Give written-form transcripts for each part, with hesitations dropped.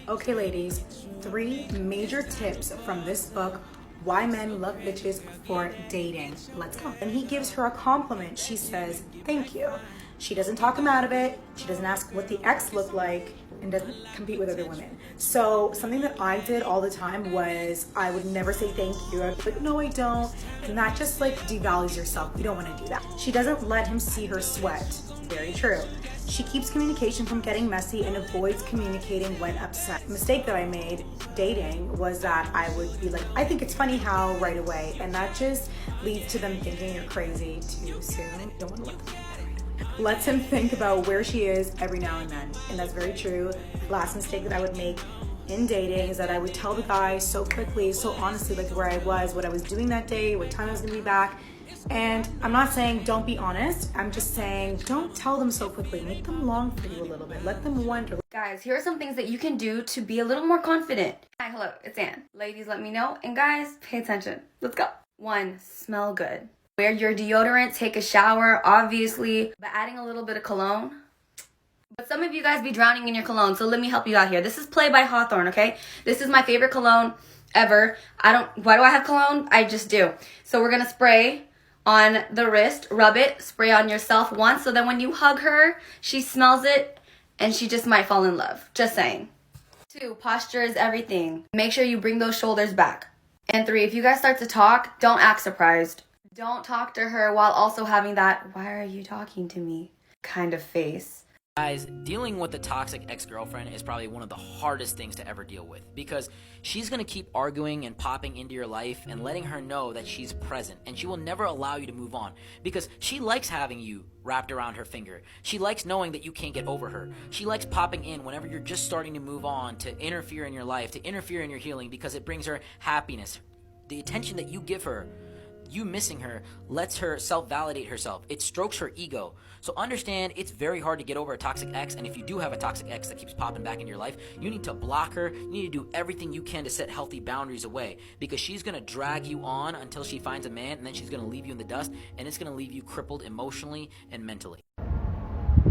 Okay, ladies, 3 major tips from this book, Why Men Love Bitches for Dating. Let's go. And he gives her a compliment. She says, thank you. She doesn't talk him out of it. She doesn't ask what the ex looked like and doesn't compete with other women. So something that I did all the time was I would never say thank you. I'd be like, no, I don't. And that just like devalues yourself. You don't want to do that. She doesn't let him see her sweat. Very true. She keeps communication from getting messy and avoids communicating when upset. The mistake that I made dating was that I would be like, I think it's funny how right away, and that just leads to them thinking you're crazy too soon. You don't want to let them lets him think about where she is every now and then, and that's very true. Last mistake that I would make in dating is that I would tell the guy so quickly, so honestly, like where I was, what I was doing that day, what time I was gonna be back. And I'm not saying don't be honest, I'm just saying don't tell them so quickly. Make them long for you a little bit. Let them wonder. Guys, here are some things that you can do to be a little more confident. Hi, hello, it's Ann. Ladies, let me know. And guys, pay attention. Let's go. 1, smell good. Wear your deodorant, take a shower, obviously, but adding a little bit of cologne. But some of you guys be drowning in your cologne, so let me help you out here. This is Play by Hawthorne, okay? This is my favorite cologne ever. Why do I have cologne? I just do. So we're gonna spray on the wrist, rub it, spray on yourself once, so that when you hug her, she smells it, and she just might fall in love. Just saying. 2, posture is everything. Make sure you bring those shoulders back. And 3, if you guys start to talk, don't act surprised. Don't talk to her while also having that, why are you talking to me kind of face. Guys, dealing with a toxic ex-girlfriend is probably one of the hardest things to ever deal with because she's going to keep arguing and popping into your life and letting her know that she's present, and she will never allow you to move on because she likes having you wrapped around her finger. She likes knowing that you can't get over her. She likes popping in whenever you're just starting to move on, to interfere in your life, to interfere in your healing, because it brings her happiness. The attention that you give her, you missing her, lets her self-validate herself. It strokes her ego. So understand, it's very hard to get over a toxic ex, and if you do have a toxic ex that keeps popping back in your life, you need to block her. You need to do everything you can to set healthy boundaries away, because she's going to drag you on until she finds a man, and then she's going to leave you in the dust, and it's going to leave you crippled emotionally and mentally.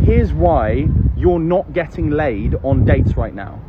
Here's why you're not getting laid on dates right now.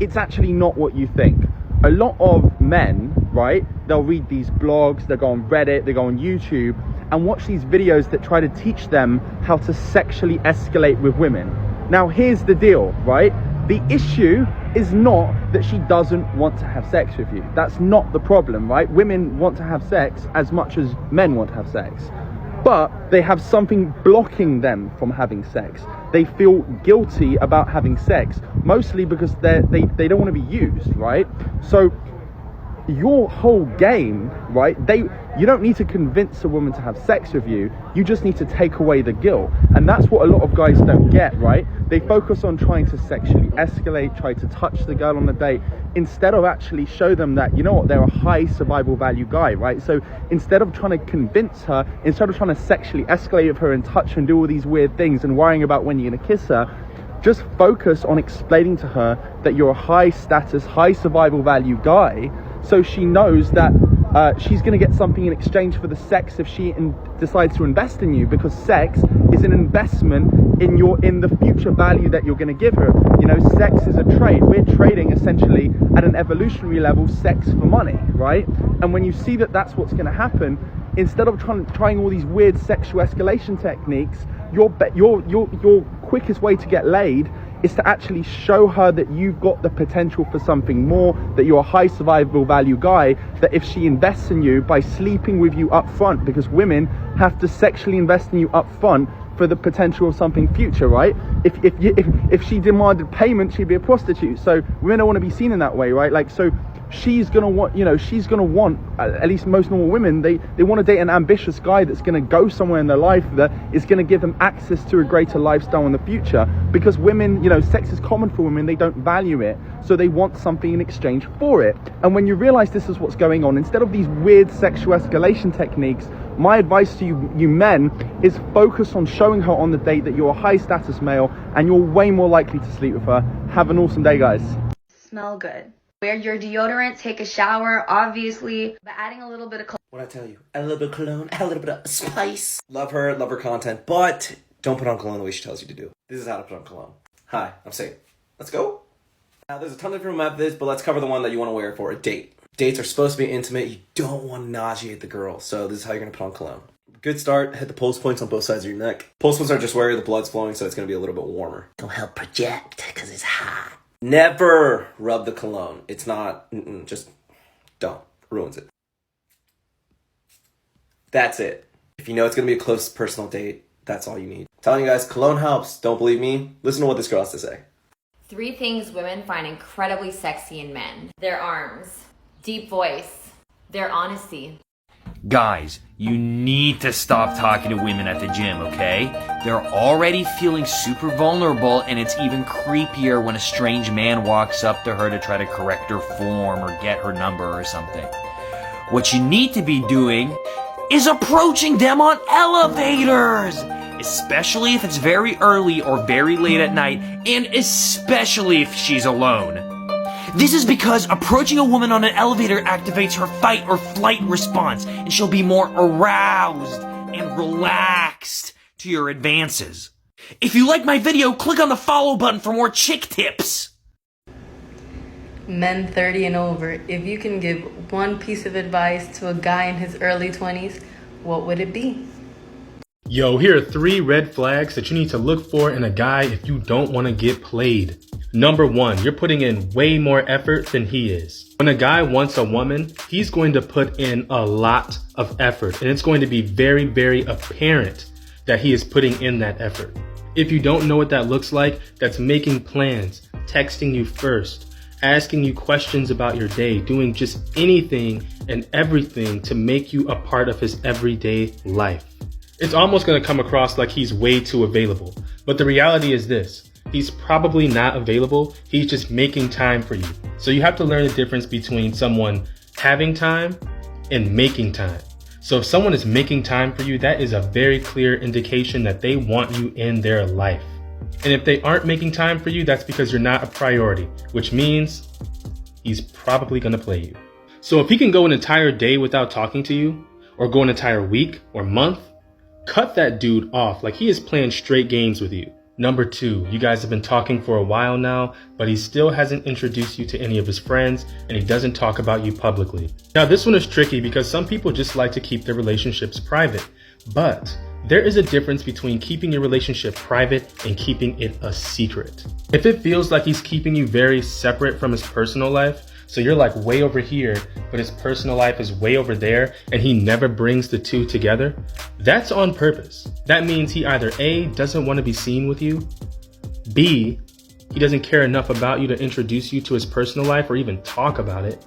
It's actually not what you think. A lot of men, right, they'll read these blogs, they'll go on Reddit, they go on YouTube and watch these videos that try to teach them how to sexually escalate with women. Now here's the deal, right? The issue is not that she doesn't want to have sex with you. That's not the problem, right? Women want to have sex as much as men want to have sex. But they have something blocking them from having sex. They feel guilty about having sex, mostly because they don't want to be used, right? So your whole game, right, you don't need to convince a woman to have sex with you. You just need to take away the guilt. And that's what a lot of guys don't get, right? They focus on trying to sexually escalate, try to touch the girl on the date, instead of actually show them that, you know what, they're a high survival value guy, right? So instead of trying to convince her, instead of trying to sexually escalate with her and touch her and do all these weird things and worrying about when you're gonna kiss her, just focus on explaining to her that you're a high status, high survival value guy, so she knows that she's going to get something in exchange for the sex if she decides to invest in you, because sex is an investment in the future value that you're going to give her. You know, sex is a trade. We're trading essentially at an evolutionary level sex for money, right? And when you see that that's what's going to happen, instead of trying all these weird sexual escalation techniques, your quickest way to get laid is to actually show her that you've got the potential for something more, that you're a high survival value guy, that if she invests in you by sleeping with you up front, because women have to sexually invest in you up front for the potential of something future, right? If she demanded payment, she'd be a prostitute. So women don't want to be seen in that way, right? Like, so she's gonna want, at least most normal women, they want to date an ambitious guy that's going to go somewhere in their life, that is going to give them access to a greater lifestyle in the future. Because women, you know, sex is common for women, they don't value it, so they want something in exchange for it. And when you realize this is what's going on, instead of these weird sexual escalation techniques, my advice to you men is focus on showing her on the date that you're a high status male and you're way more likely to sleep with her. Have an awesome day, guys. Smell good. Wear your deodorant, take a shower, obviously, but adding a little bit of cologne. What I tell you, add a little bit of cologne, add a little bit of spice. Love her content, but don't put on cologne the way she tells you to do. This is how to put on cologne. Hi, I'm Saint. Let's go. Now, there's a ton of different methods, but let's cover the one that you want to wear for a date. Dates are supposed to be intimate. You don't want to nauseate the girl, so this is how you're going to put on cologne. Good start, hit the pulse points on both sides of your neck. Pulse points are just where the blood's flowing, so it's going to be a little bit warmer. It'll help project, because it's hot. Never rub the cologne. It's not, just don't. Ruins it. That's it. If you know it's going to be a close personal date, that's all you need. I'm telling you guys, cologne helps. Don't believe me? Listen to what this girl has to say. 3 things women find incredibly sexy in men. Their arms, deep voice, their honesty. Guys, you need to stop talking to women at the gym, okay? They're already feeling super vulnerable, and it's even creepier when a strange man walks up to her to try to correct her form or get her number or something. What you need to be doing is approaching them on elevators! Especially if it's very early or very late at night, and especially if she's alone. This is because approaching a woman on an elevator activates her fight or flight response, and she'll be more aroused and relaxed to your advances. If you like my video, click on the follow button for more chick tips. Men 30 and over, if you can give one piece of advice to a guy in his early 20s, what would it be? Yo, here are 3 red flags that you need to look for in a guy if you don't want to get played. Number 1, you're putting in way more effort than he is. When a guy wants a woman, he's going to put in a lot of effort, and it's going to be very, very apparent that he is putting in that effort. If you don't know what that looks like, that's making plans, texting you first, asking you questions about your day, doing just anything and everything to make you a part of his everyday life. It's almost going to come across like he's way too available, but the reality is this. He's probably not available, he's just making time for you. So you have to learn the difference between someone having time and making time. So if someone is making time for you, that is a very clear indication that they want you in their life. And if they aren't making time for you, that's because you're not a priority, which means he's probably going to play you. So if he can go an entire day without talking to you, or go an entire week or month, cut that dude off like he is playing straight games with you. Number 2, you guys have been talking for a while now, but he still hasn't introduced you to any of his friends, and he doesn't talk about you publicly. Now this one is tricky because some people just like to keep their relationships private, but there is a difference between keeping your relationship private and keeping it a secret. If it feels like he's keeping you very separate from his personal life, so you're like way over here, but his personal life is way over there, and he never brings the two together, that's on purpose. That means he either A, doesn't want to be seen with you, B, he doesn't care enough about you to introduce you to his personal life or even talk about it,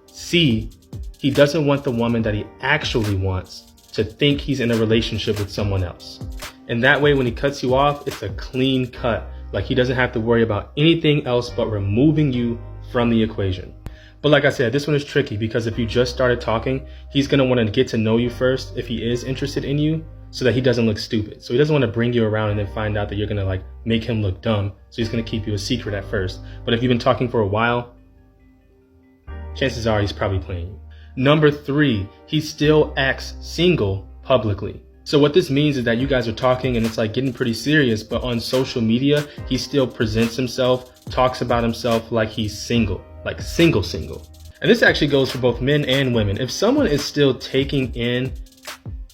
C, he doesn't want the woman that he actually wants to think he's in a relationship with someone else. And that way when he cuts you off, it's a clean cut. Like he doesn't have to worry about anything else but removing you from the equation. But like I said, this one is tricky because if you just started talking, he's going to want to get to know you first if he is interested in you so that he doesn't look stupid. So he doesn't want to bring you around and then find out that you're going to like make him look dumb. So he's going to keep you a secret at first. But if you've been talking for a while, chances are he's probably playing you. Number 3, he still acts single publicly. So what this means is that you guys are talking and it's like getting pretty serious, but on social media, he still presents himself, talks about himself like he's single, like single. And this actually goes for both men and women. If someone is still taking in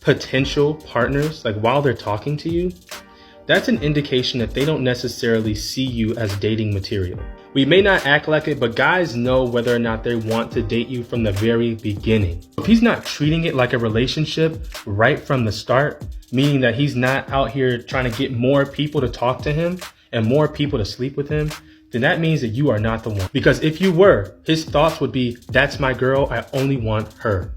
potential partners, like while they're talking to you, that's an indication that they don't necessarily see you as dating material. We may not act like it, but guys know whether or not they want to date you from the very beginning. If he's not treating it like a relationship right from the start, meaning that he's not out here trying to get more people to talk to him and more people to sleep with him, then that means that you are not the one. Because if you were, his thoughts would be, that's my girl, I only want her.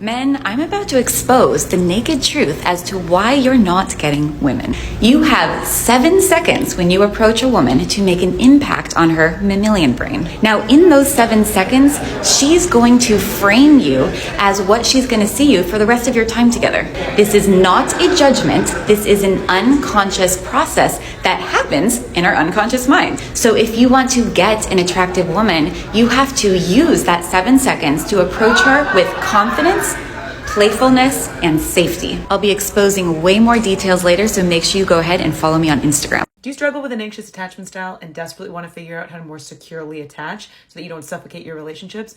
Men, I'm about to expose the naked truth as to why you're not getting women. You have 7 seconds when you approach a woman to make an impact on her mammalian brain. Now, in those 7 seconds, she's going to frame you as what she's going to see you for the rest of your time together. This is not a judgment. This is an unconscious process that happens in our unconscious mind. So if you want to get an attractive woman, you have to use that 7 seconds to approach her with confidence, playfulness, and safety. I'll be exposing way more details later, so make sure you go ahead and follow me on Instagram. Do you struggle with an anxious attachment style and desperately want to figure out how to more securely attach so that you don't suffocate your relationships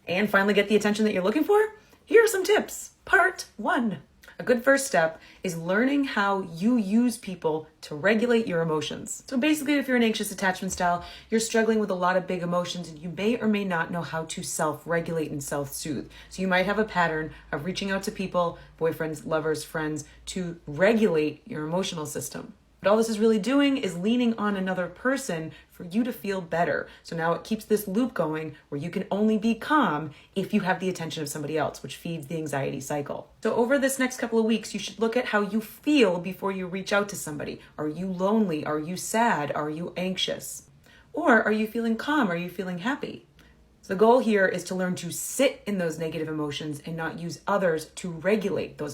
and finally get the attention that you're looking for? Here are some tips. Part 1. A good first step is learning how you use people to regulate your emotions. So basically, if you're an anxious attachment style, you're struggling with a lot of big emotions and you may or may not know how to self-regulate and self-soothe. So you might have a pattern of reaching out to people, boyfriends, lovers, friends, to regulate your emotional system. But all this is really doing is leaning on another person for you to feel better. So now it keeps this loop going where you can only be calm if you have the attention of somebody else, which feeds the anxiety cycle. So over this next couple of weeks, you should look at how you feel before you reach out to somebody. Are you lonely? Are you sad? Are you anxious? Or are you feeling calm? Are you feeling happy? So the goal here is to learn to sit in those negative emotions and not use others to regulate those emotions.